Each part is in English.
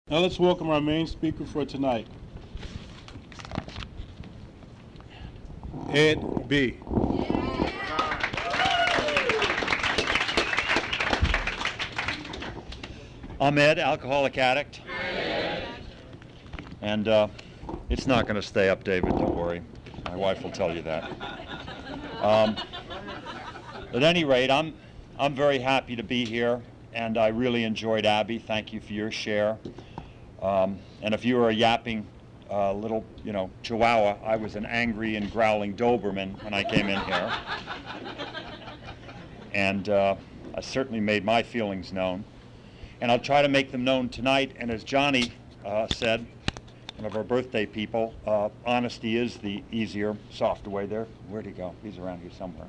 Now let's welcome our main speaker for tonight, Ed B. I'm Ed, alcoholic addict. And it's not going to stay up, David, don't worry. My wife will tell you that. At any rate, I'm very happy to be here, and I really enjoyed Abby. Thank you for your share. And if you were a yapping little, chihuahua, I was an angry and growling Doberman when I came in here. And I certainly made my feelings known. And I'll try to make them known tonight. And as Johnny said, one of our birthday people, honesty is the easier, softer way there. Where'd he go? He's around here somewhere.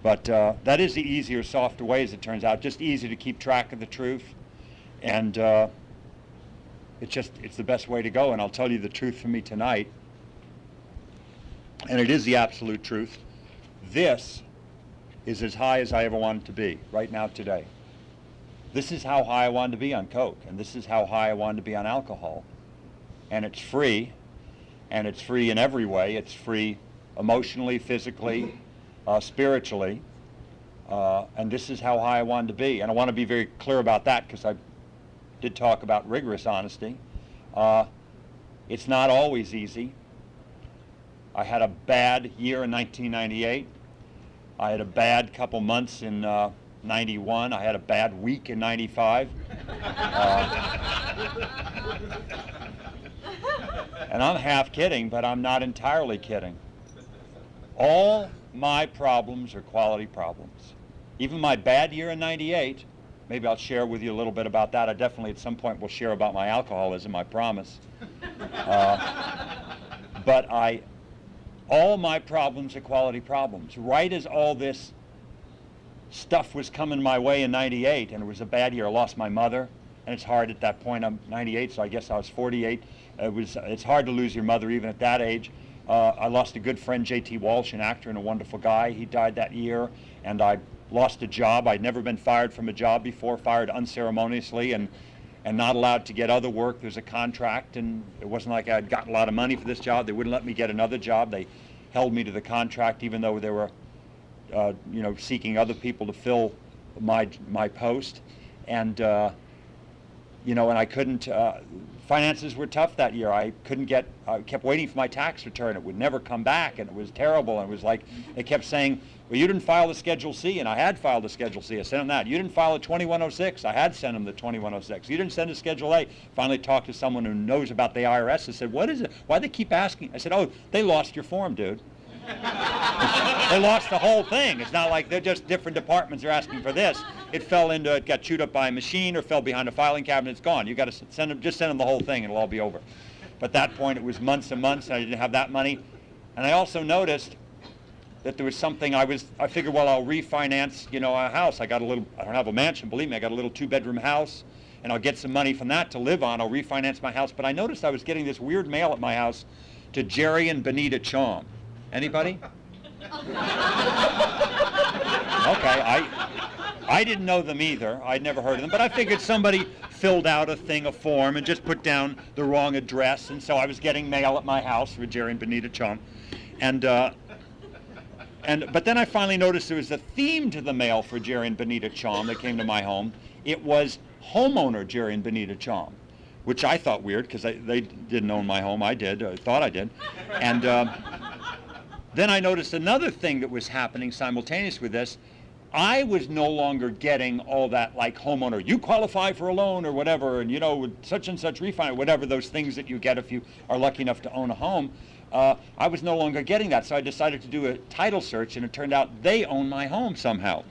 But that is the easier, softer way, as it turns out. Just easy to keep track of the truth. And it's the best way to go. And I'll tell you the truth for me tonight. And it is the absolute truth. This is as high as I ever wanted to be, right now, today. This is how high I wanted to be on Coke, and this is how high I wanted to be on alcohol. And it's free in every way. It's free emotionally, physically, spiritually, and this is how high I wanted to be. And I want to be very clear about that, because I did talk about rigorous honesty. It's not always easy. I had a bad year in 1998. I had a bad couple months in 91. I had a bad week in 95. And I'm half kidding, but I'm not entirely kidding. All my problems are quality problems. Even my bad year in 98, maybe I'll share with you a little bit about that. I definitely at some point will share about my alcoholism, I promise. But all my problems are quality problems. Right as all this stuff was coming my way in 98, and it was a bad year. I lost my mother, and it's hard at that point. I'm 98, so I guess I was 48. It's hard to lose your mother even at that age. I lost a good friend, J.T. Walsh, an actor and a wonderful guy. He died that year, and I lost a job. I'd never been fired from a job before, fired unceremoniously, and not allowed to get other work. There's a contract, and it wasn't like I'd gotten a lot of money for this job. They wouldn't let me get another job. They held me to the contract, even though they were seeking other people to fill my post, and and I couldn't. Finances were tough that year. I kept waiting for my tax return. It would never come back, and it was terrible. And it was like they kept saying, "Well, you didn't file the Schedule C," and I had filed the Schedule C. I sent them that. "You didn't file a 2106." I had sent them the 2106. "You didn't send a Schedule A." Finally, talked to someone who knows about the IRS. I said, "What is it? Why do they keep asking?" I said, "Oh, they lost your form, dude." They lost the whole thing. It's not like they're just different departments are asking for this. It got chewed up by a machine or fell behind a filing cabinet. It's gone. You got to send them the whole thing, and it'll all be over. But at that point, it was months and months, and I didn't have that money. And I also noticed that there was something I figured, well, I'll refinance, a house. I don't have a mansion, believe me. I got a little 2-bedroom house, and I'll get some money from that to live on. I'll refinance my house. But I noticed I was getting this weird mail at my house to Jerry and Benita Chong. Anybody? Okay, I didn't know them either. I'd never heard of them, but I figured somebody filled out a form, and just put down the wrong address, and so I was getting mail at my house for Jerry and Benita Chong. But then I finally noticed there was a theme to the mail for Jerry and Benita Chong that came to my home. It was homeowner Jerry and Benita Chong, which I thought weird, because they didn't own my home. I did. I thought I did. And then I noticed another thing that was happening simultaneous with this. I was no longer getting all that, like, homeowner, you qualify for a loan or whatever, and with such and such refinance, whatever those things that you get if you are lucky enough to own a home. I was no longer getting that, so I decided to do a title search, and it turned out they own my home somehow.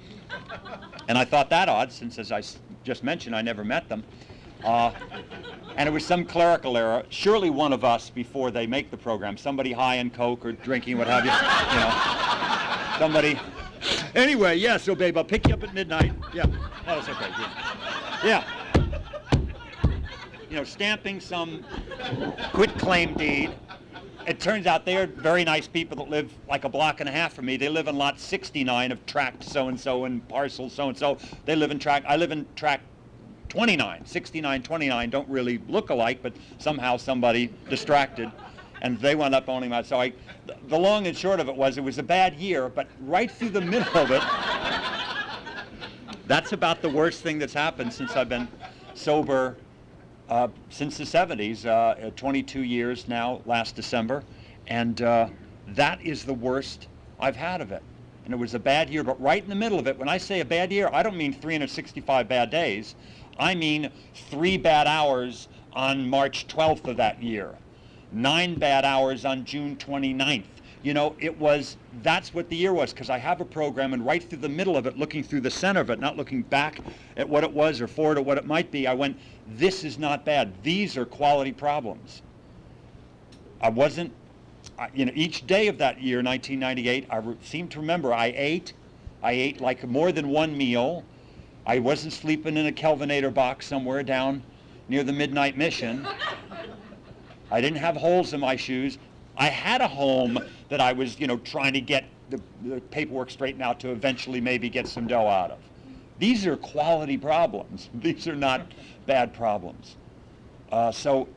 And I thought that odd, since, as I just mentioned, I never met them. And it was some clerical error. Surely one of us, before they make the program, somebody high in Coke or drinking, what have you, somebody. Anyway, yeah, so babe, I'll pick you up at midnight. Yeah, oh, that's okay. Yeah. Stamping some quitclaim deed. It turns out they are very nice people that live like a block and a half from me. They live in lot 69 of tract so-and-so and parcel so-and-so. They live in tract, I live in tract 29, 69, 29 don't really look alike, but somehow somebody distracted, and they wound up owning my, so the long and short of it was a bad year, but right through the middle of it, that's about the worst thing that's happened since I've been sober since the 70s, 22 years now, last December, and that is the worst I've had of it. And it was a bad year, but right in the middle of it, when I say a bad year, I don't mean 365 bad days. I mean 3 bad hours on March 12th of that year, 9 bad hours on June 29th. You know, that's what the year was, because I have a program, and right through the middle of it, looking through the center of it, not looking back at what it was or forward at what it might be, I went, this is not bad. These are quality problems. Each day of that year, 1998, I seem to remember I ate like more than one meal. I wasn't sleeping in a Kelvinator box somewhere down near the Midnight Mission. I didn't have holes in my shoes. I had a home that I was, trying to get the paperwork straightened out to eventually maybe get some dough out of. These are quality problems. These are not bad problems. So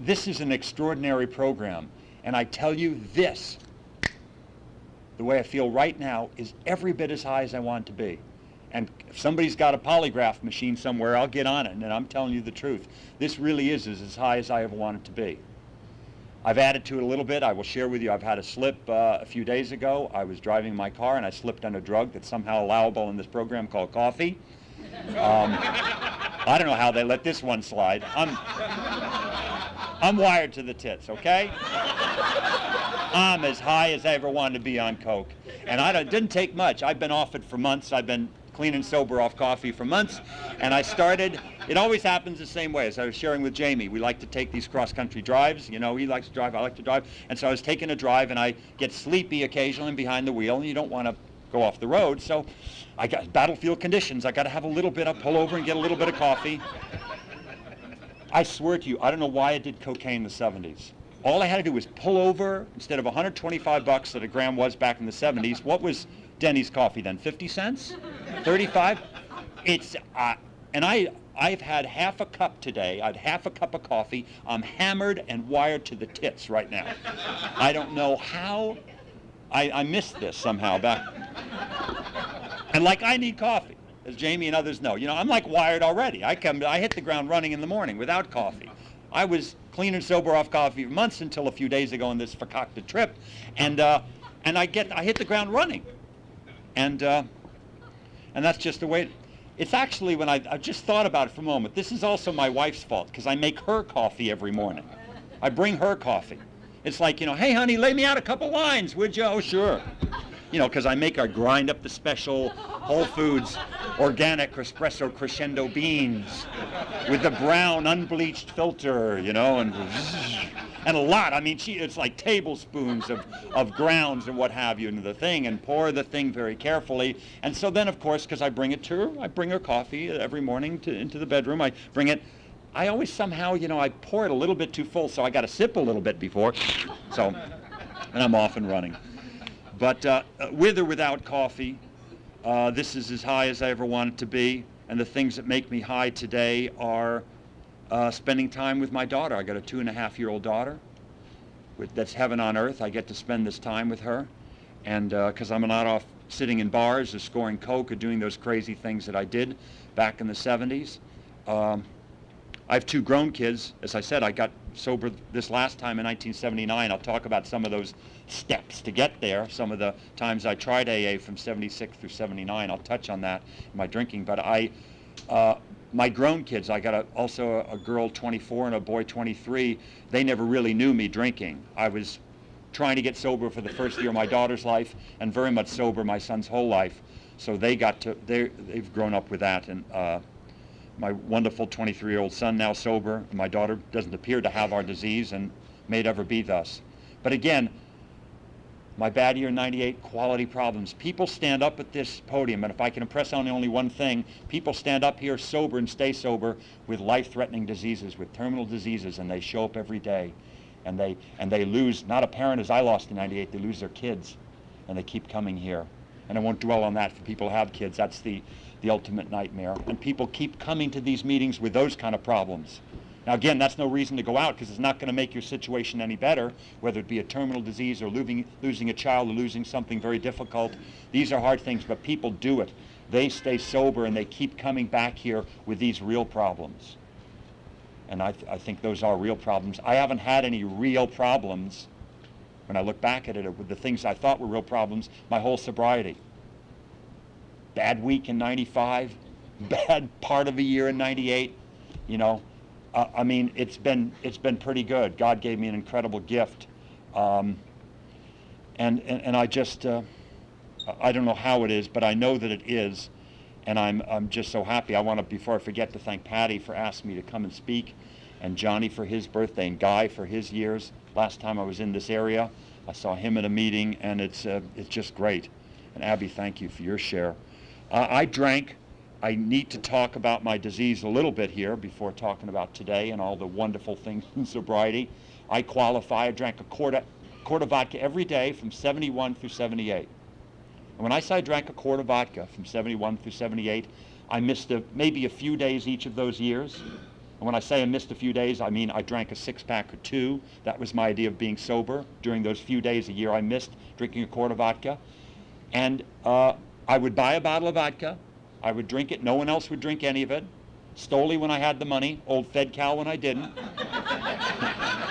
this is an extraordinary program. And I tell you this, the way I feel right now is every bit as high as I want it to be. And if somebody's got a polygraph machine somewhere, I'll get on it, and I'm telling you the truth. This really is as high as I ever want it to be. I've added to it a little bit. I will share with you, I've had a slip a few days ago. I was driving my car, and I slipped on a drug that's somehow allowable in this program called coffee. I don't know how they let this one slide. I'm wired to the tits, okay? I'm as high as I ever wanted to be on coke. And it didn't take much. I've been off it for months. I've been clean and sober off coffee for months. And I started, it always happens the same way. As I was sharing with Jamie, we like to take these cross-country drives. He likes to drive, I like to drive. And so I was taking a drive, and I get sleepy occasionally behind the wheel, and you don't want to go off the road. So I got battlefield conditions. I got to have a little bit, I'll pull over and get a little bit of coffee. I swear to you, I don't know why I did cocaine in the 70s. All I had to do was pull over. Instead of $125 that a gram was back in the 70s, what was Denny's coffee then? 50 cents? 35? And I've had half a cup today. I had half a cup of coffee. I'm hammered and wired to the tits right now. I don't know how I missed this somehow back. And I need coffee, as Jamie and others know. I'm like wired already. I hit the ground running in the morning without coffee. I was clean and sober off coffee for months until a few days ago on this concocted trip, and I hit the ground running, and that's just the way. It's actually, when I just thought about it for a moment, this is also my wife's fault, because I make her coffee every morning. I bring her coffee. It's like, hey honey, lay me out a couple lines, would you? Oh sure. Because I grind up the special Whole Foods organic espresso crescendo beans with the brown unbleached filter, and a lot. I mean, it's like tablespoons of grounds and what have you into the thing, and pour the thing very carefully. And so then, of course, because I bring it to her, I bring her coffee every morning into the bedroom. I bring it. I always somehow, I pour it a little bit too full, so I got to sip a little bit before. So, and I'm off and running. But with or without coffee, this is as high as I ever want it to be. And the things that make me high today are spending time with my daughter. I got a 2.5-year-old daughter. That's heaven on earth. I get to spend this time with her. And because I'm not off sitting in bars or scoring coke or doing those crazy things that I did back in the 70s. I have 2 grown kids. As I said, I got sober this last time in 1979. I'll talk about some of those steps to get there, some of the times I tried AA from 76 through 79. I'll touch on that in my drinking. But my grown kids, I got also a girl 24 and a boy 23. They never really knew me drinking. I was trying to get sober for the first year of my daughter's life, and very much sober my son's whole life. So they've grown up with that. And my wonderful 23-year-old son now sober. My daughter doesn't appear to have our disease and may never be thus. But again, my bad year in 98, quality problems. People stand up at this podium, and if I can impress on only one thing, people stand up here sober and stay sober with life-threatening diseases, with terminal diseases, and they show up every day. And they lose, not a parent as I lost in 98, they lose their kids, and they keep coming here. And I won't dwell on that for people who have kids. That's the the ultimate nightmare. And people keep coming to these meetings with those kind of problems. Now again, that's no reason to go out, because it's not going to make your situation any better, whether it be a terminal disease or losing a child or losing something very difficult. These are hard things, but people do it. They stay sober and they keep coming back here with these real problems. And I think those are real problems. I haven't had any real problems, when I look back at it, with the things I thought were real problems, my whole sobriety. Bad week in 95, bad part of a year in 98, you know. I mean, it's been pretty good. God gave me an incredible gift. And I just, I don't know how it is, but I know that it is. And I'm just so happy. I want to, before I forget, to thank Patty for asking me to come and speak, and Johnny for his birthday, and Guy for his years. Last time I was in this area, I saw him at a meeting, and it's just great. And Abby, thank you for your share. I drank. I need to talk about my disease a little bit here before talking about today and all the wonderful things in sobriety. I qualify. I drank a quart of vodka every day from 71 through 78. And when I say I drank a quart of vodka from 71 through 78, I missed maybe a few days each of those years. And when I say I missed a few days, I mean I drank a six-pack or two. That was my idea of being sober. During those few days a year, I missed drinking a quart of vodka. And I would buy a bottle of vodka. I would drink it. No one else would drink any of it. Stoli when I had the money. Old Fed Cal when I didn't.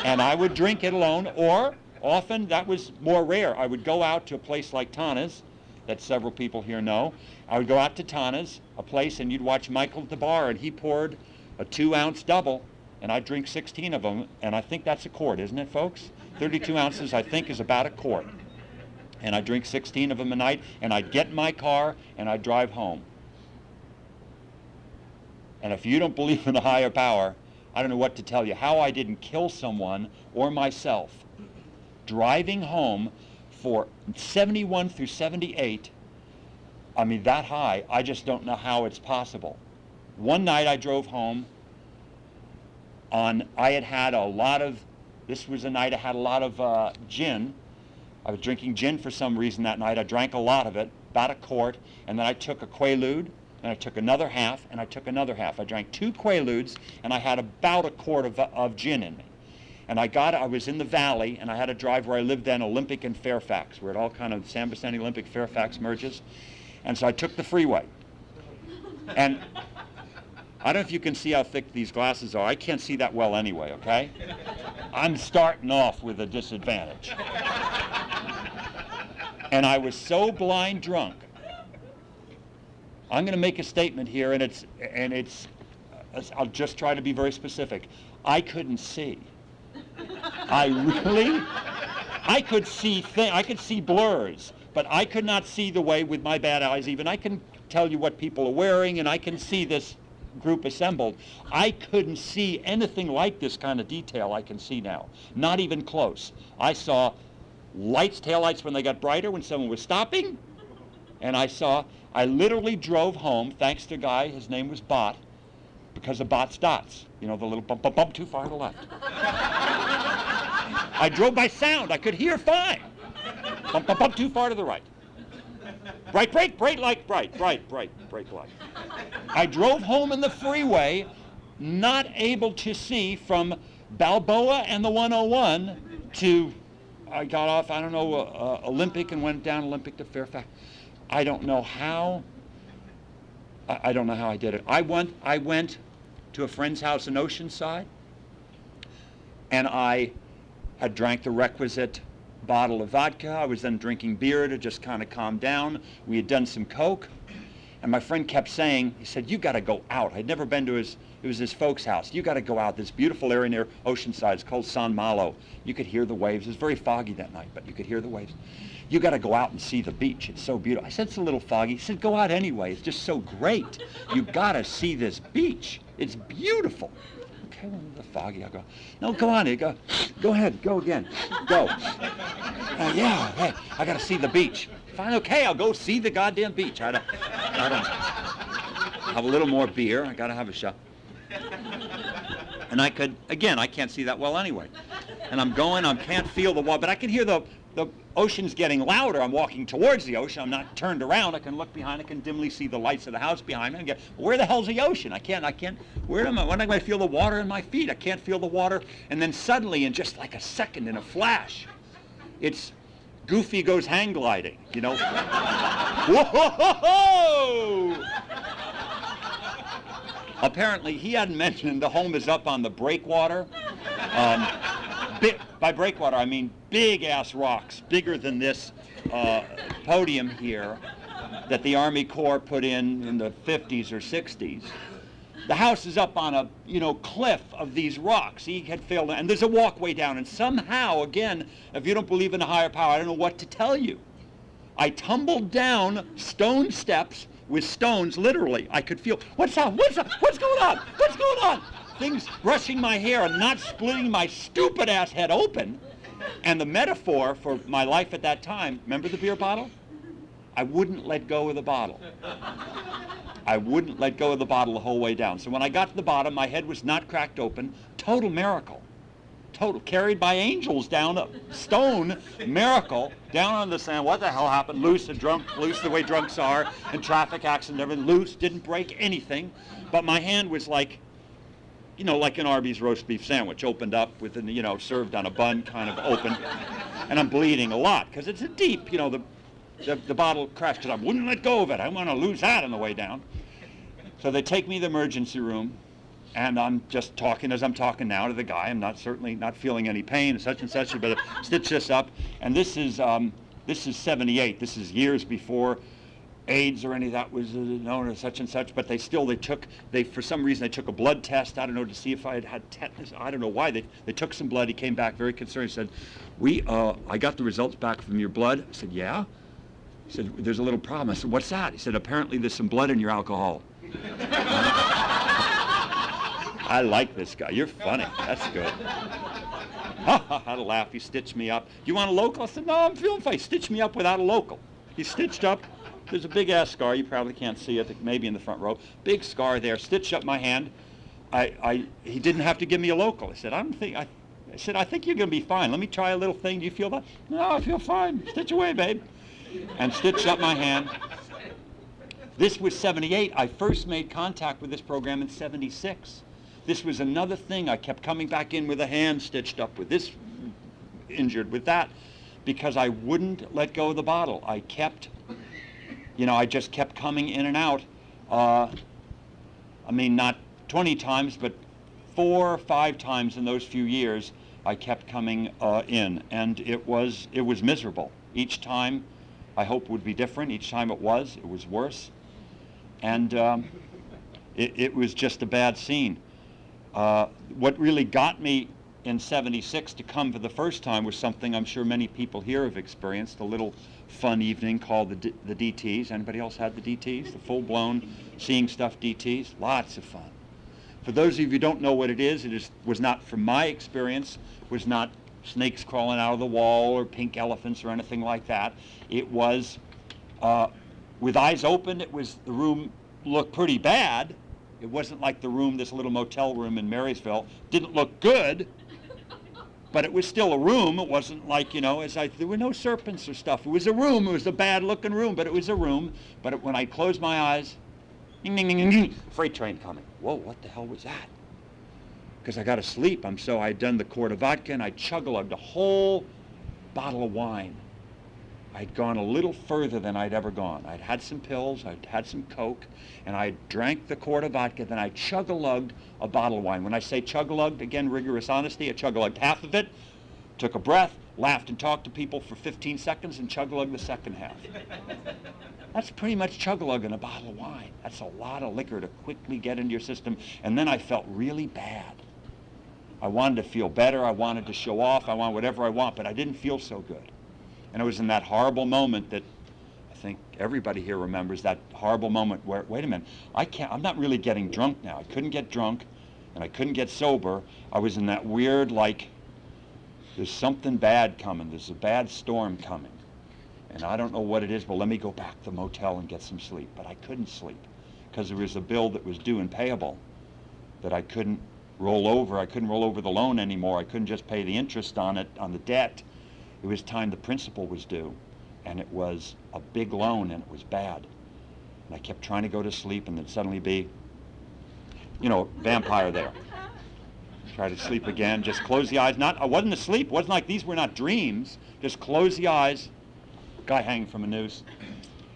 And I would drink it alone. Or, often, that was more rare. I would go out to a place like Tana's, that several people here know. I would go out to Tana's, a place, and you'd watch Michael at the bar, and he poured a 2-ounce double, and I'd drink 16 of them, and I think that's a quart, isn't it, folks? 32 ounces, I think, is about a quart. And I'd drink 16 of them a night, and I'd get in my car, and I'd drive home. And if you don't believe in a higher power, I don't know what to tell you. How I didn't kill someone or myself driving home for 71 through 78, I mean, that high, I just don't know how it's possible. One night I drove home I had had a lot of, this was a night I had a lot of gin. I was drinking gin for some reason that night. I drank a lot of it, about a quart, and then I took a Quaalude, and I took another half, and I took another half. I drank 2 Quaaludes, and I had about a quart of gin in me. And I was in the valley, and I had a drive where I lived then, Olympic and Fairfax, where it all kind of, San Vicente, Olympic, Fairfax merges. And so I took the freeway. And I don't know if you can see how thick these glasses are. I can't see that well anyway, okay? I'm starting off with a disadvantage. And I was so blind drunk. I'm going to make a statement here, and it's I'll just try to be very specific. I couldn't see. I could see blurs, but I could not see the way with my bad eyes even. I can tell you what people are wearing, and I can see this group assembled. I couldn't see anything like this kind of detail I can see now. Not even close. I saw lights, taillights when they got brighter, when someone was stopping, and I literally drove home, thanks to a guy, his name was Bot, because of Bot's dots. You know, the little bump, bump, bump, too far to the left. I drove by sound. I could hear fine. Bump, bump, bump, too far to the right. Bright, brake, brake light, bright, brake light. I drove home in the freeway, not able to see from Balboa and the 101 to, I got off, I don't know, Olympic, and went down Olympic to Fairfax. I don't know how I did it. I went to a friend's house in Oceanside, and I had drank the requisite bottle of vodka. I was then drinking beer to just kind of calm down. We had done some coke, and my friend kept saying, he said, "You got to go out." I'd never been to it was his folks' house. "You got to go out. This beautiful area near Oceanside, it's called San Malo. You could hear the waves." It was very foggy that night, but you could hear the waves. "You got to go out and see the beach. It's so beautiful." I said, "It's a little foggy." He said, "Go out anyway. It's just so great. You got to see this beach. It's beautiful." Okay, well, the foggy. I go, "No, go on." He go ahead, go again, go. Yeah, hey, I got to see the beach. Fine, okay, I'll go see the goddamn beach. I don't have a little more beer. I got to have a shot. And I can't see that well anyway. And I'm going, I can't feel the water, but I can hear the the ocean's getting louder. I'm walking towards the ocean. I'm not turned around. I can look behind. I can dimly see the lights of the house behind me. And get, where the hell's the ocean? I can't, where am I? When am I going to feel the water in my feet? I can't feel the water. And then suddenly, in just like a second, in a flash, it's Goofy goes hang gliding, you know. Whoa! Apparently, he hadn't mentioned the home is up on the breakwater. By breakwater, I mean big-ass rocks, bigger than this podium here, that the Army Corps put in the 50s or 60s. The house is up on a, cliff of these rocks. He had failed, and there's a walkway down, and somehow, again, if you don't believe in a higher power, I don't know what to tell you. I tumbled down stone steps with stones, literally. I could feel, what's up? What's going on? What's going on? Things brushing my hair and not splitting my stupid ass head open. And the metaphor for my life at that time, remember the beer bottle? I wouldn't let go of the bottle. I wouldn't let go of the bottle the whole way down. So when I got to the bottom, my head was not cracked open. Total miracle. Total, carried by angels down a stone, miracle, down on the sand. What the hell happened? Loose the way drunks are, and traffic accident, everything loose, didn't break anything. But my hand was like, like an Arby's roast beef sandwich, opened up with, served on a bun, kind of open. And I'm bleeding a lot, because it's a deep, the bottle crashed, because I wouldn't let go of it. I want to lose that on the way down. So they take me to the emergency room, and I'm just talking as I'm talking now to the guy. I'm certainly not feeling any pain, such and such, but stitch this up. And this is 78. This is years before AIDS or any of that was known as such and such, but for some reason they took a blood test, I don't know, to see if I had tetanus. I don't know why. They took some blood. He came back very concerned. He said, I got the results back from your blood. I said, yeah? He said, there's a little problem. I said, what's that? He said, apparently there's some blood in your alcohol. I like this guy. You're funny. That's good. I had a laugh. He stitched me up. You want a local? I said, no, I'm feeling fine. He stitched me up without a local. He stitched up. There's a big-ass scar. You probably can't see it, maybe in the front row. Big scar there. Stitched up my hand. He didn't have to give me a local. I said, I think you're going to be fine. Let me try a little thing. Do you feel that? No, I feel fine. Stitch away, babe. And stitched up my hand. This was 78. I first made contact with this program in 76. This was another thing. I kept coming back in with a hand stitched up, with this injured, with that, because I wouldn't let go of the bottle. I kept, I just kept coming in and out. Not 20 times, but 4 or 5 times in those few years, I kept coming in, and it was miserable. Each time, I hope would be different. Each time it was worse. And it was just a bad scene. What really got me in 76 to come for the first time was something I'm sure many people here have experienced, a little fun evening called the DTs. Anybody else had the DTs? The full-blown seeing stuff DTs? Lots of fun. For those of you who don't know what it was not, from my experience, was not snakes crawling out of the wall or pink elephants or anything like that. It was, with eyes open, the room looked pretty bad. It wasn't like this little motel room in Marysville. Didn't look good, but it was still a room. It wasn't like, there were no serpents or stuff. It was a room. It was a bad-looking room, but it was a room. But when I closed my eyes, ding, ding, ding, ding, ding, freight train coming. Whoa, what the hell was that? Because I got to sleep. I'd done the quart of vodka, and I chug-a-lugged a whole bottle of wine. I'd gone a little further than I'd ever gone. I'd had some pills, I'd had some Coke, and I drank the quart of vodka, then I chug-a-lugged a bottle of wine. When I say chug-a-lugged, again, rigorous honesty, I chug-a-lugged half of it, took a breath, laughed and talked to people for 15 seconds, and chug-a-lugged the second half. That's pretty much chug-a-lugging a bottle of wine. That's a lot of liquor to quickly get into your system, and then I felt really bad. I wanted to feel better, I wanted to show off, I wanted whatever I want, but I didn't feel so good. And it was in that horrible moment that I think everybody here remembers, that horrible moment where, wait a minute, I'm not really getting drunk now. I couldn't get drunk and I couldn't get sober. I was in that weird, there's something bad coming. There's a bad storm coming. And I don't know what it is, but let me go back to the motel and get some sleep. But I couldn't sleep because there was a bill that was due and payable that I couldn't roll over. I couldn't roll over the loan anymore. I couldn't just pay the interest on it, on the debt. It was time the principal was due, and it was a big loan, and it was bad. And I kept trying to go to sleep, and then suddenly be, you know, vampire there. Try to sleep again, just close the eyes. I wasn't asleep. It wasn't like these were not dreams. Just close the eyes. Guy hanging from a noose.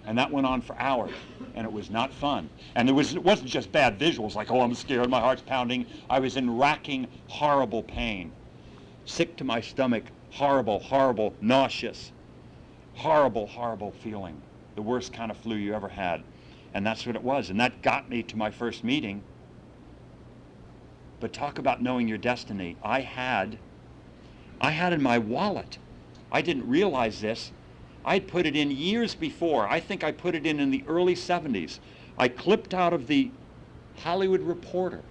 And that went on for hours, and it was not fun. And it wasn't just bad visuals, like, oh, I'm scared, my heart's pounding. I was in racking, horrible pain. Sick to my stomach, horrible, horrible, nauseous. Horrible, horrible feeling. The worst kind of flu you ever had. And that's what it was. And that got me to my first meeting. But talk about knowing your destiny. I had in my wallet, I didn't realize this, I'd put it in years before. I think I put it in the early 70s. I clipped out of the Hollywood Reporter,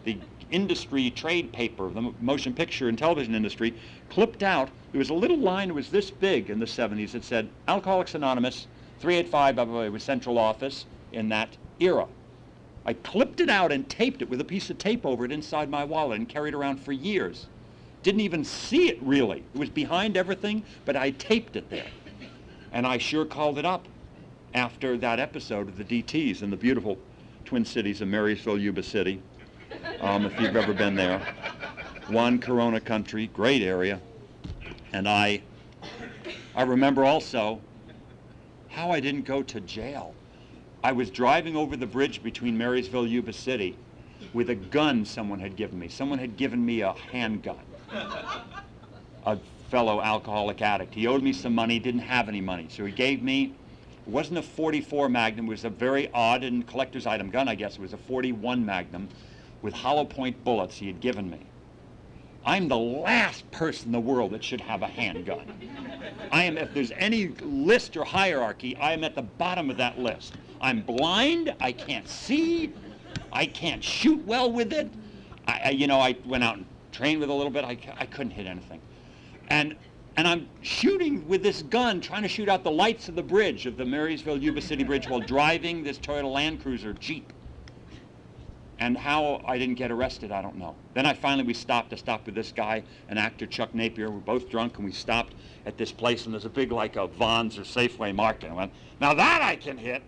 the industry trade paper of the motion picture and television industry, clipped out, there was a little line that was this big in the 70s that said, Alcoholics Anonymous, 385, blah, blah, blah, it was central office in that era. I clipped it out and taped it with a piece of tape over it inside my wallet and carried it around for years. Didn't even see it really. It was behind everything, but I taped it there. And I sure called it up after that episode of the DTs in the beautiful Twin Cities of Marysville, Yuba City, if you've ever been there. One Corona country, great area. And I remember also how I didn't go to jail. I was driving over the bridge between Marysville and Yuba City with a gun someone had given me. Someone had given me a handgun. A fellow alcoholic addict. He owed me some money, didn't have any money. So he gave me, it wasn't a 44 Magnum, it was a very odd and collector's item gun, I guess. It was a 41 Magnum with hollow point bullets he had given me. I'm the last person in the world that should have a handgun. If there's any list or hierarchy, I am at the bottom of that list. I'm blind, I can't see, I can't shoot well with it. I went out and trained with a little bit, I couldn't hit anything. And I'm shooting with this gun, trying to shoot out the lights of the bridge, of the Marysville-Yuba City Bridge, while driving this Toyota Land Cruiser Jeep. And how I didn't get arrested, I don't know. Then we stopped. I stopped with this guy, an actor, Chuck Napier. We're both drunk, and we stopped at this place, and there's a big, like a Vons or Safeway market. And I went, now that I can hit.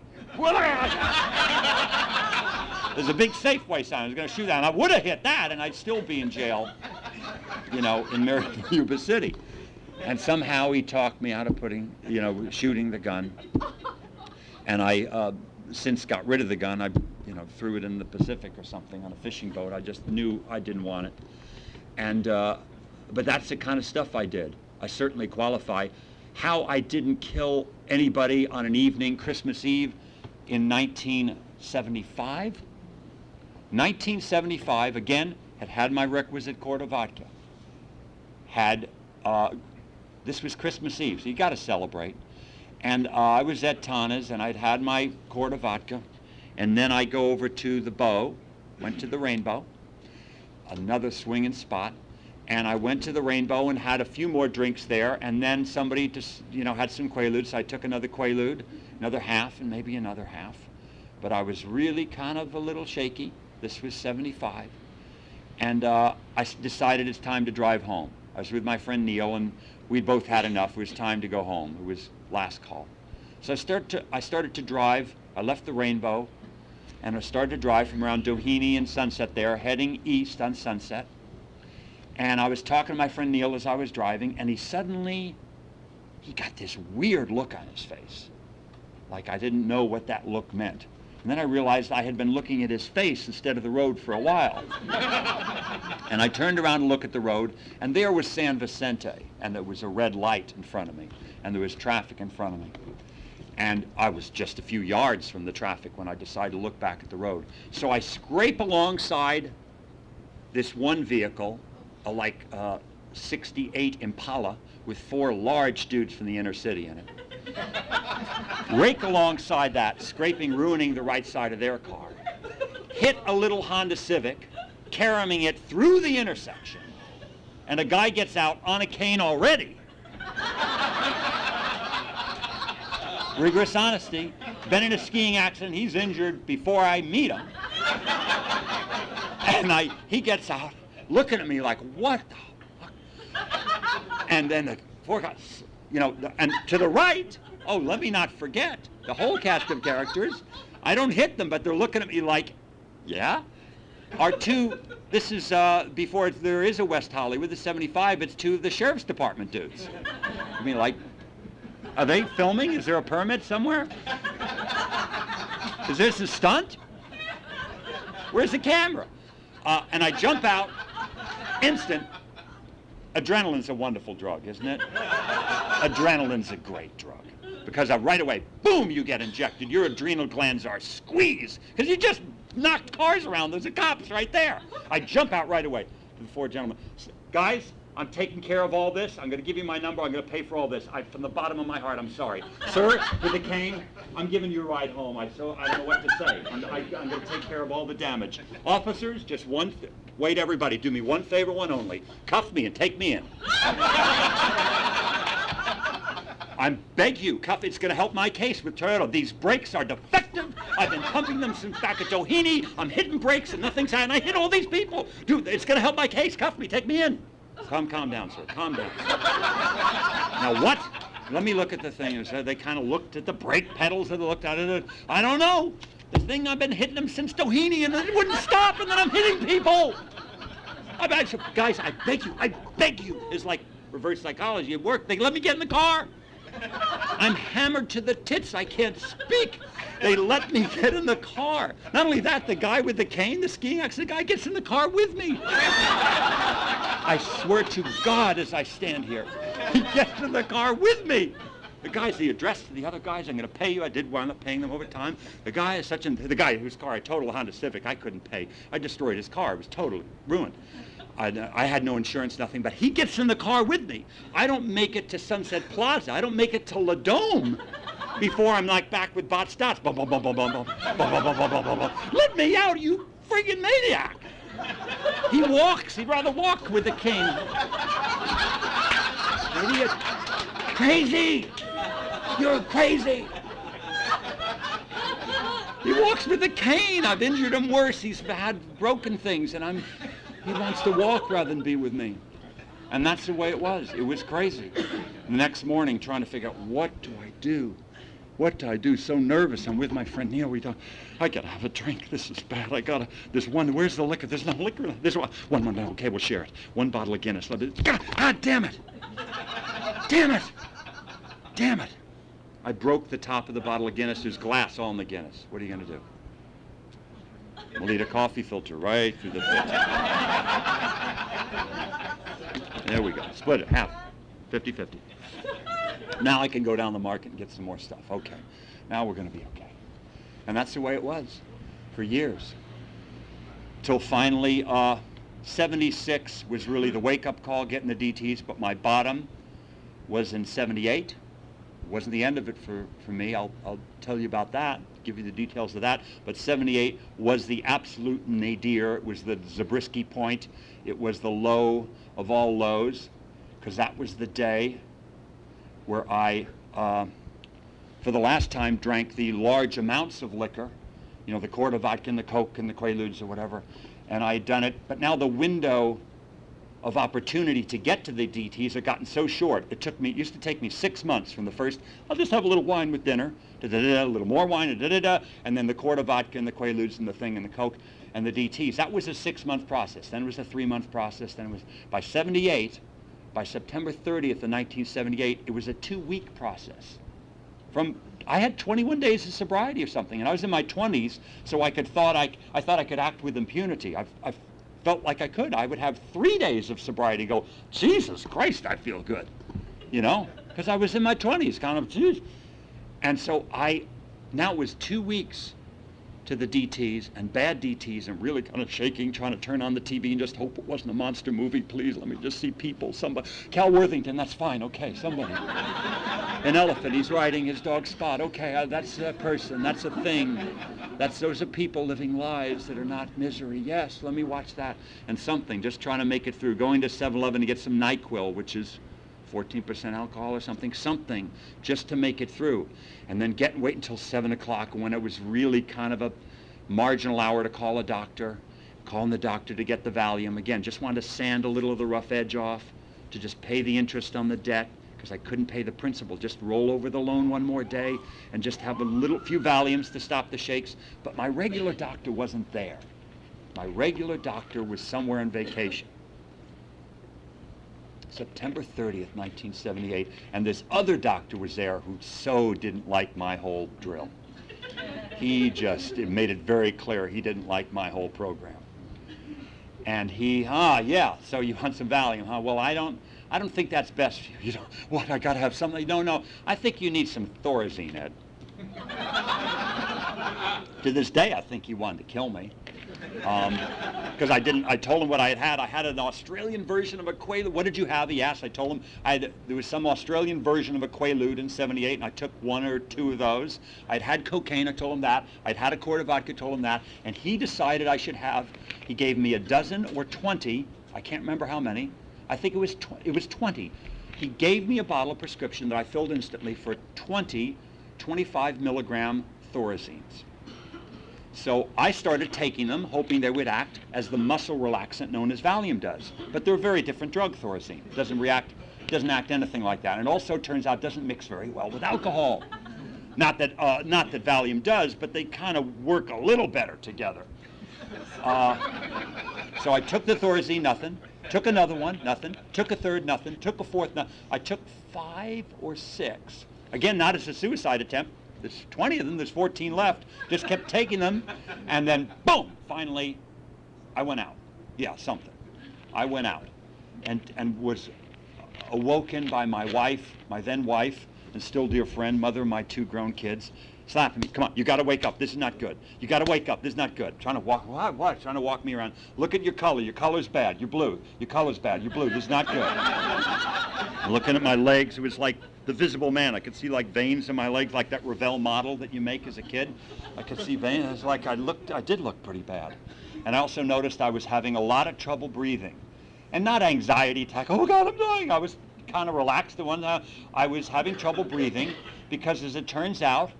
There's a big Safeway sign. I was going to shoot that, and I would have hit that, and I'd still be in jail, in Yuba City. And somehow he talked me out of shooting the gun. And I since got rid of the gun. I threw it in the Pacific or something on a fishing boat. I just knew I didn't want it. And but that's the kind of stuff I did. I certainly qualify. How I didn't kill anybody on an evening, Christmas Eve, in 1975. 1975, again, had my requisite quart of vodka. This was Christmas Eve, so you got to celebrate. And I was at Tana's, and I'd had my quart of vodka. And then I go over to the Bow, went to the Rainbow, another swinging spot. And I went to the Rainbow and had a few more drinks there. And then somebody just, had some Quaaludes. So I took another Quaalude, another half, and maybe another half. But I was really kind of a little shaky. This was 75. And I decided it's time to drive home. I was with my friend Neil, and we'd both had enough. It was time to go home. It was last call. So I started to drive. I left the Rainbow, and I started to drive from around Doheny and Sunset there, heading east on Sunset. And I was talking to my friend Neil as I was driving, and he got this weird look on his face. Like I didn't know what that look meant. And then I realized I had been looking at his face instead of the road for a while. And I turned around to look at the road, and there was San Vicente, and there was a red light in front of me, and there was traffic in front of me. And I was just a few yards from the traffic when I decided to look back at the road. So I scrape alongside this one vehicle, a 68 Impala with 4 large dudes from the inner city in it. Rake alongside that, scraping, ruining the right side of their car. Hit a little Honda Civic, carrying it through the intersection. And a guy gets out on a cane already. Rigorous honesty. Been in a skiing accident. He's injured before I meet him. And he gets out, looking at me like, what the fuck? And then 4 guys, you know, and to the right, oh, let me not forget, the whole cast of characters. I don't hit them, but they're looking at me like, yeah? Our two, this is before there is a West Hollywood, the 75, it's 2 of the Sheriff's Department dudes. I mean, like, are they filming? Is there a permit somewhere? Is this a stunt? Where's the camera? And I jump out, instant. Adrenaline's a wonderful drug, isn't it? Adrenaline's a great drug. Because right away, boom, you get injected. Your adrenal glands are squeezed. Because you just knocked cars around. There's the cops right there. I jump out right away to the 4 gentlemen. Guys, I'm taking care of all this. I'm going to give you my number. I'm going to pay for all this. From the bottom of my heart, I'm sorry. Sir, with the cane, I'm giving you a ride home. I don't know what to say. I'm going to take care of all the damage. Officers, just one wait, everybody. Do me one favor, one only. Cuff me and take me in. I beg you, cuff. It's going to help my case with Toyota. These brakes are defective. I've been pumping them since back at Doheny. I'm hitting brakes and nothing's happening. I hit all these people. Dude, it's going to help my case. Cuff me. Take me in. Calm down, sir. Calm down. Now what? Let me look at the thing. And so they kind of looked at the brake pedals and they looked at it. I don't know. The thing, I've been hitting them since Doheny and it wouldn't stop, and then I'm hitting people. Guys, I beg you. It's like reverse psychology at work. They let me get in the car. I'm hammered to the tits. I can't speak. They let me get in the car. Not only that, the guy with the cane, the skiing accident guy, gets in the car with me. I swear to God, as I stand here, he gets in the car with me. The guy's the address to the other guys. I'm going to pay you. I did wind up paying them over time. The guy is the guy whose car I totaled, a Honda Civic, I couldn't pay. I destroyed his car. It was totally ruined. I had no insurance, nothing, but he gets in the car with me. I don't make it to Sunset Plaza. I don't make it to La Dome before I'm like back with Bot Stotts. Bum, bum, bum, bum, bum, bum, bum, bum, bum, bum, bum, bum. Let me out, you friggin' maniac. He walks. He'd rather walk with the cane. Idiot. Crazy. You're crazy. He walks with a cane. I've injured him worse. He's had broken things, and he wants to walk rather than be with me. And that's the way it was. It was crazy. The next morning, trying to figure out, what do I do? What do I do? So nervous. I'm with my friend Neil. I gotta have a drink. This is bad. There's one. Where's the liquor? There's no liquor. There's one. Okay, we'll share it. 1 bottle of Guinness. God damn it. Damn it. I broke the top of the bottle of Guinness. There's glass all in the Guinness. What are you going to do? We'll need a coffee filter right through the filter. There we go. Split it, half. 50-50. Now I can go down the market and get some more stuff. Okay. Now we're going to be okay. And that's the way it was for years. Till finally, 76 was really the wake-up call, getting the DTs, but my bottom was in 78. Wasn't the end of it for me. I'll tell you about that, give you the details of that. But 78 was the absolute nadir. It was the Zabriskie point. It was the low of all lows, because that was the day where I, for the last time, drank the large amounts of liquor, you know, the quart of vodka and the Coke and the Quaaludes or whatever, and I had done it. But now the window of opportunity to get to the DTs had gotten so short. It used to take me 6 months from the first, I'll just have a little wine with dinner, a little more wine, and then the quart of vodka and the Quaaludes and the thing and the Coke and the DTs. That was a 6-month process. Then it was a 3-month process. Then it was, by 78, by September 30th of 1978, it was a 2-week process. I had 21 days of sobriety or something, and I was in my 20s, so I thought I could act with impunity. I felt like I could. I would have 3 days of sobriety, go, Jesus Christ, I feel good, you know, because I was in my 20s, kind of, geez. And so now it was 2 weeks to the DTs, and bad DTs, and really kind of shaking, trying to turn on the TV and just hope it wasn't a monster movie. Please, let me just see people, somebody. Cal Worthington, that's fine, okay, somebody. An elephant, he's riding his dog Spot, okay, that's a person, that's a thing. Those are people living lives that are not misery. Yes, let me watch that. And something, just trying to make it through. Going to 7-Eleven to get some NyQuil, which is 14% alcohol or something, just to make it through. And then wait until 7 o'clock when it was really kind of a marginal hour to call a doctor, calling the doctor to get the Valium. Again, just wanted to sand a little of the rough edge off, to just pay the interest on the debt, because I couldn't pay the principal. Just roll over the loan one more day and just have a few Valiums to stop the shakes. But my regular doctor wasn't there. My regular doctor was somewhere on vacation. September 30th, 1978, and this other doctor was there who so didn't like my whole drill. He just made it very clear he didn't like my whole program. And he, yeah, so you want some Valium, huh? Well, I don't think that's best for you. You don't, what, I gotta have something? No, I think you need some Thorazine, Ed. To this day, I think he wanted to kill me. Because I told him what I had. I had an Australian version of a Quaalude. What did you have? He asked. I told him there was some Australian version of a Quaalude in '78, and I took 1 or 2 of those. I'd had cocaine. I told him that. I'd had a quart of vodka. Told him that. And he decided I should have. He gave me a dozen or 20. I can't remember how many. I think it was 20. He gave me a bottle of prescription that I filled instantly for 20 25 milligram Thorazines. So I started taking them, hoping they would act as the muscle relaxant known as Valium does. But they're a very different drug, Thorazine. It doesn't act anything like that. And it also turns out doesn't mix very well with alcohol. Not that Valium does, but they kind of work a little better together. So I took the Thorazine, nothing. Took another one, nothing. Took a third, nothing. Took a fourth, nothing. I took 5 or 6. Again, not as a suicide attempt. There's 20 of them, there's 14 left. Just kept taking them, and then boom, finally, I went out. Yeah, something. I went out and was awoken by my wife, my then wife, and still dear friend, mother of my 2 grown kids, slapping me. Come on, you gotta wake up, this is not good. You gotta wake up, this is not good. Trying to walk, what? Trying to walk me around. Look at your color's bad, you're blue. Your color's bad, you're blue, this is not good. Looking at my legs, it was like the Visible Man. I could see like veins in my legs, like that Revell model that you make as a kid. I could see veins. It was like I did look pretty bad. And I also noticed I was having a lot of trouble breathing. And not anxiety attack, oh God, I'm dying. I was kind of relaxed the one time. I was having trouble breathing because, as it turns out,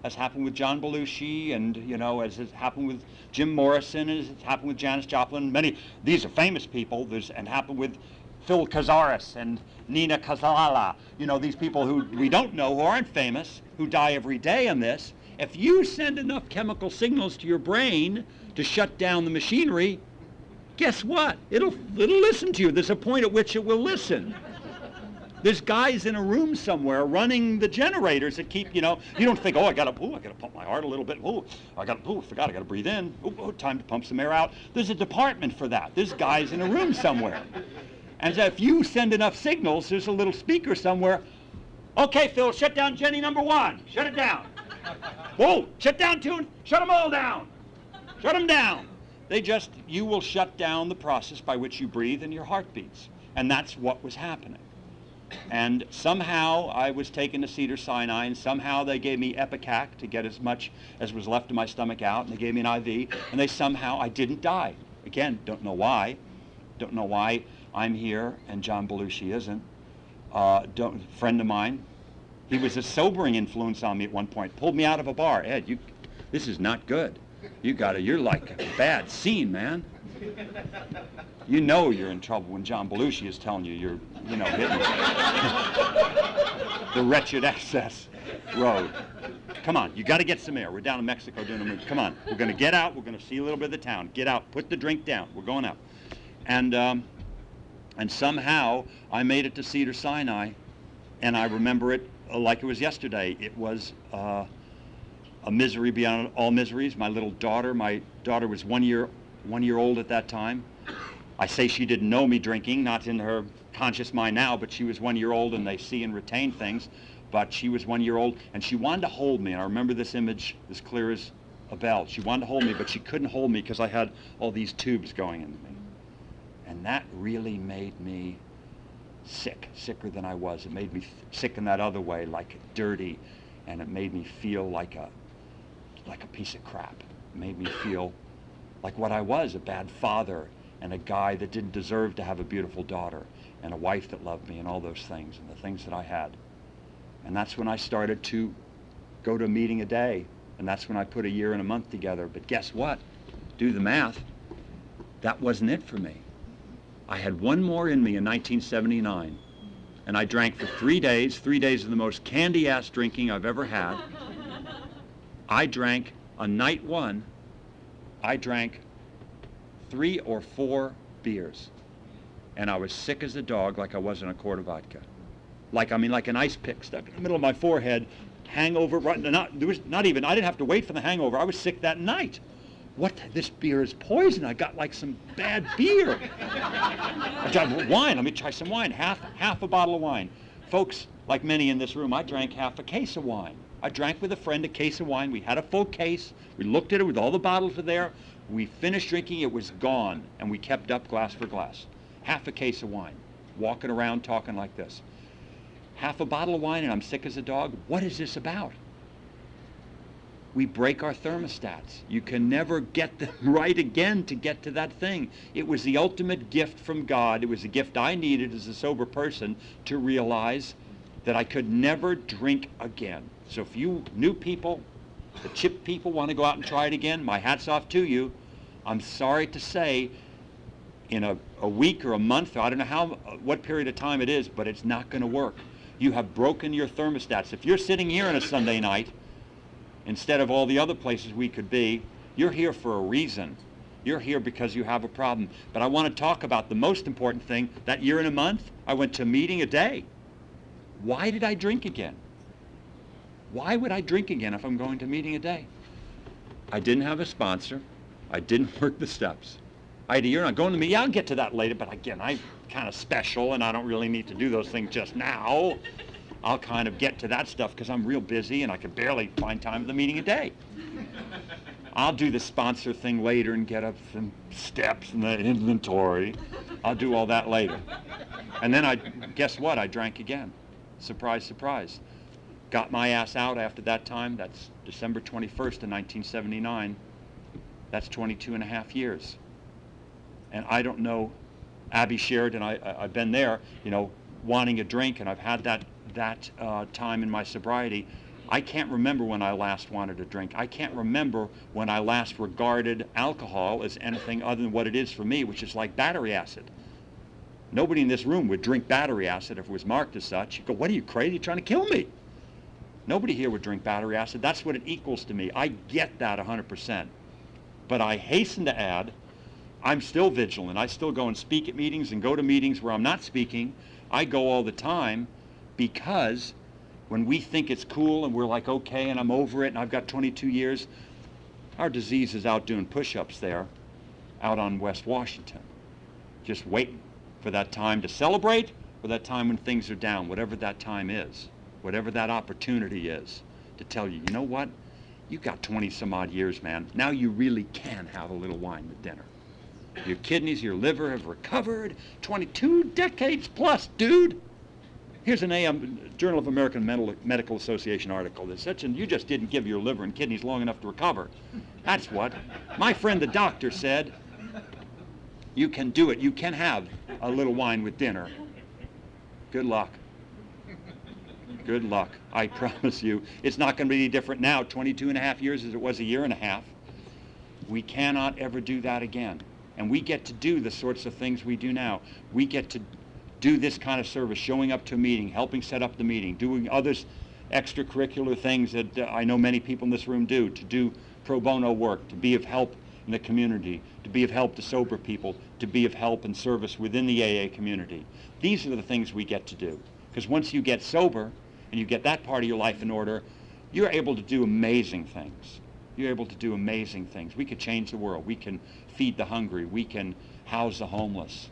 as happened with John Belushi, and as has happened with Jim Morrison, as it's happened with Janis Joplin, these are famous people, and happened with Phil Cazares and Nina Kazalala, these people who we don't know, who aren't famous, who die every day on this. If you send enough chemical signals to your brain to shut down the machinery, guess what? It'll listen to you. There's a point at which it will listen. There's guys in a room somewhere running the generators that keep, you don't think, I gotta pump my heart a little bit. I gotta breathe in. Time to pump some air out. There's a department for that. There's guys in a room somewhere. And so if you send enough signals, there's a little speaker somewhere. Okay, Phil, shut down Jenny number 1. Shut it down. Whoa, shut down 2. Shut them all down. Shut them down. You will shut down the process by which you breathe and your heart beats. And that's what was happening. And somehow I was taken to Cedars-Sinai, and somehow they gave me Epicac to get as much as was left of my stomach out, and they gave me an IV, and I didn't die. Again, don't know why. Don't know why I'm here and John Belushi isn't. Friend of mine, he was a sobering influence on me at one point. Pulled me out of a bar. Ed, this is not good. You're like a bad scene, man. You know you're in trouble when John Belushi is telling you you're, hitting the wretched excess road. Come on, you got to get some air. We're down in Mexico doing a movie. Come on, we're going to get out. We're going to see a little bit of the town. Get out. Put the drink down. We're going out. And somehow I made it to Cedars-Sinai, and I remember it like it was yesterday. It was a misery beyond all miseries. My daughter was 1 year old at that time. I say she didn't know me drinking, not in her conscious mind now, but she was 1 year old, and they see and retain things. But she was 1 year old, and she wanted to hold me. And I remember this image as clear as a bell. She wanted to hold me, but she couldn't hold me because I had all these tubes going into me. And that really made me sicker than I was. It made me sick in that other way, like dirty, and it made me feel like a piece of crap. It made me feel like what I was, a bad father, and a guy that didn't deserve to have a beautiful daughter, and a wife that loved me, and all those things, and the things that I had. And that's when I started to go to a meeting a day, and that's when I put a year and a month together. But guess what? Do the math. That wasn't it for me. I had one more in me in 1979. And I drank for 3 days, 3 days of the most candy-ass drinking I've ever had. I drank, on night one, I drank 3 or 4 beers. And I was sick as a dog, like I was in a quart of vodka. Like an ice pick stuck in the middle of my forehead, hangover, I didn't have to wait for the hangover. I was sick that night. What, this beer is poison. I got like some bad beer. I tried wine, let me try some wine, half a bottle of wine. Folks, like many in this room, I drank half a case of wine. I drank with a friend a case of wine. We had a full case. We looked at it with all the bottles were there. We finished drinking, it was gone, and we kept up glass for glass. Half a case of wine, walking around talking like this. Half a bottle of wine and I'm sick as a dog. What is this about? We break our thermostats. You can never get them right again to get to that thing. It was the ultimate gift from God. It was a gift I needed as a sober person to realize that I could never drink again. So if you new people, the chip people, want to go out and try it again, my hat's off to you. I'm sorry to say, in a week or a month, I don't know what period of time it is, but it's not going to work. You have broken your thermostats. If you're sitting here on a Sunday night, instead of all the other places we could be, you're here for a reason. You're here because you have a problem. But I want to talk about the most important thing. That year and a month, I went to a meeting a day. Why did I drink again? Why would I drink again if I'm going to a meeting a day? I didn't have a sponsor. I didn't work the steps. I had a year and I'm going to meeting. Yeah, I'll get to that later, but again, I'm kind of special and I don't really need to do those things just now. I'll kind of get to that stuff because I'm real busy and I can barely find time for the meeting a day. I'll do the sponsor thing later and get up some steps and the inventory. I'll do all that later. And then guess what? I drank again. Surprise, surprise. Got my ass out after that time. That's December 21st of 1979. That's 22 and a half years. And I don't know, Abby shared, and I've been there, wanting a drink, and I've had that time in my sobriety. I can't remember when I last wanted a drink. I can't remember when I last regarded alcohol as anything other than what it is for me, which is like battery acid. Nobody in this room would drink battery acid if it was marked as such. You go, what are you, crazy? You're trying to kill me. Nobody here would drink battery acid. That's what it equals to me. I get that 100%. But I hasten to add, I'm still vigilant. I still go and speak at meetings and go to meetings where I'm not speaking. I go all the time because when we think it's cool and we're like, okay, and I'm over it and I've got 22 years, our disease is out doing push-ups there, out on West Washington, just waiting for that time to celebrate or that time when things are down, whatever that time is, whatever that opportunity is, to tell you, you know what? You got 20 some odd years, man. Now you really can have a little wine with dinner. Your kidneys, your liver have recovered. 22 decades plus, dude. Here's an Journal of American Medical Association article that said, you just didn't give your liver and kidneys long enough to recover. That's what. My friend the doctor said, you can do it. You can have a little wine with dinner. Good luck. Good luck. I promise you. It's not going to be any different now, 22 and a half years as it was a year and a half. We cannot ever do that again. And we get to do the sorts of things we do now. We get to do this kind of service, showing up to a meeting, helping set up the meeting, doing others extracurricular things that I know many people in this room do, to do pro bono work, to be of help in the community, to be of help to sober people, to be of help and service within the AA community. These are the things we get to do. Because once you get sober and you get that part of your life in order, you're able to do amazing things. You're able to do amazing things. We could change the world. We can feed the hungry. We can house the homeless.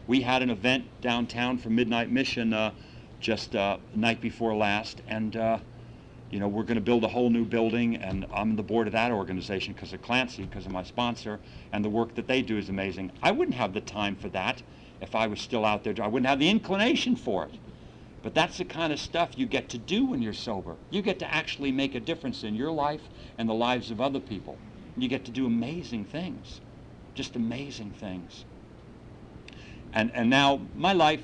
We had an event downtown for Midnight Mission just night before last, and we're going to build a whole new building, and I'm on the board of that organization because of Clancy, because of my sponsor, and the work that they do is amazing. I wouldn't have the time for that if I was still out there. I wouldn't have the inclination for it. But that's the kind of stuff you get to do when you're sober. You get to actually make a difference in your life and the lives of other people. You get to do amazing things, just amazing things. And now my life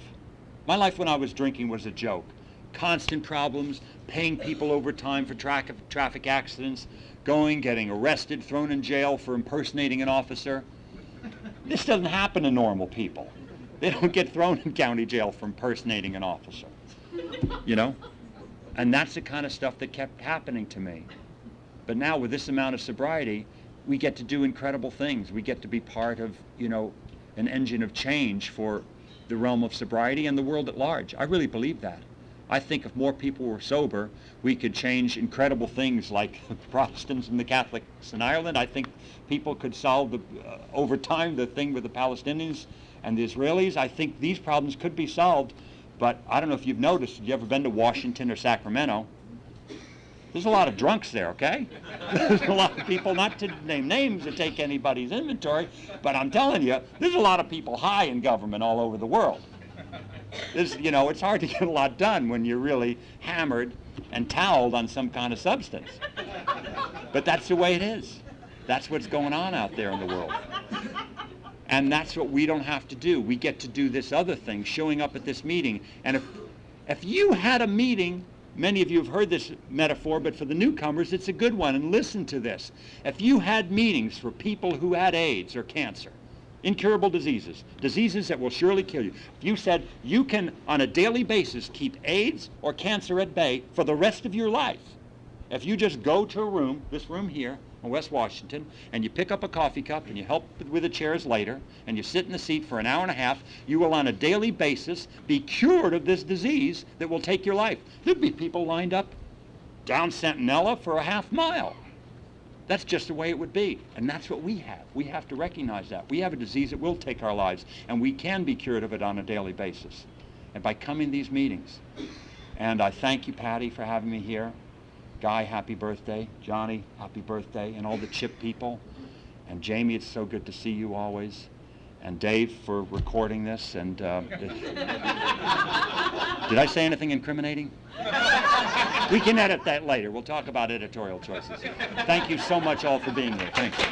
when I was drinking was a joke. Constant problems, paying people overtime for traffic accidents, getting arrested, thrown in jail for impersonating an officer. This doesn't happen to normal people. They don't get thrown in county jail for impersonating an officer, you know? And that's the kind of stuff that kept happening to me. But now with this amount of sobriety, we get to do incredible things. We get to be part of, you know, an engine of change for the realm of sobriety and the world at large. I really believe that. I think if more people were sober, we could change incredible things like the Protestants and the Catholics in Ireland. I think people could solve, over time, the thing with the Palestinians and the Israelis. I think these problems could be solved, but I don't know if you've noticed, have you ever been to Washington or Sacramento? There's a lot of drunks there, okay? There's a lot of people, not to name names or take anybody's inventory, but I'm telling you, there's a lot of people high in government all over the world. You know, it's hard to get a lot done when you're really hammered and toweled on some kind of substance. But that's the way it is. That's what's going on out there in the world. And that's what we don't have to do. We get to do this other thing, showing up at this meeting. And if you had a meeting, many of you have heard this metaphor, but for the newcomers, it's a good one, and listen to this. If you had meetings for people who had AIDS or cancer, incurable diseases, diseases that will surely kill you. If you said you can, on a daily basis, keep AIDS or cancer at bay for the rest of your life, if you just go to a room, this room here in West Washington, and you pick up a coffee cup and you help with the chairs later, and you sit in the seat for an hour and a half, you will on a daily basis be cured of this disease that will take your life. There'd be people lined up down Centinela for a half mile. That's just the way it would be. And that's what we have. We have to recognize that. We have a disease that will take our lives, and we can be cured of it on a daily basis. And by coming to these meetings. And I thank you, Patty, for having me here. Guy, happy birthday. Johnny, happy birthday. And all the CHIP people. And Jamie, it's so good to see you always. And Dave for recording this. And did I say anything incriminating? We can edit that later. We'll talk about editorial choices. Thank you so much all for being here. Thank you.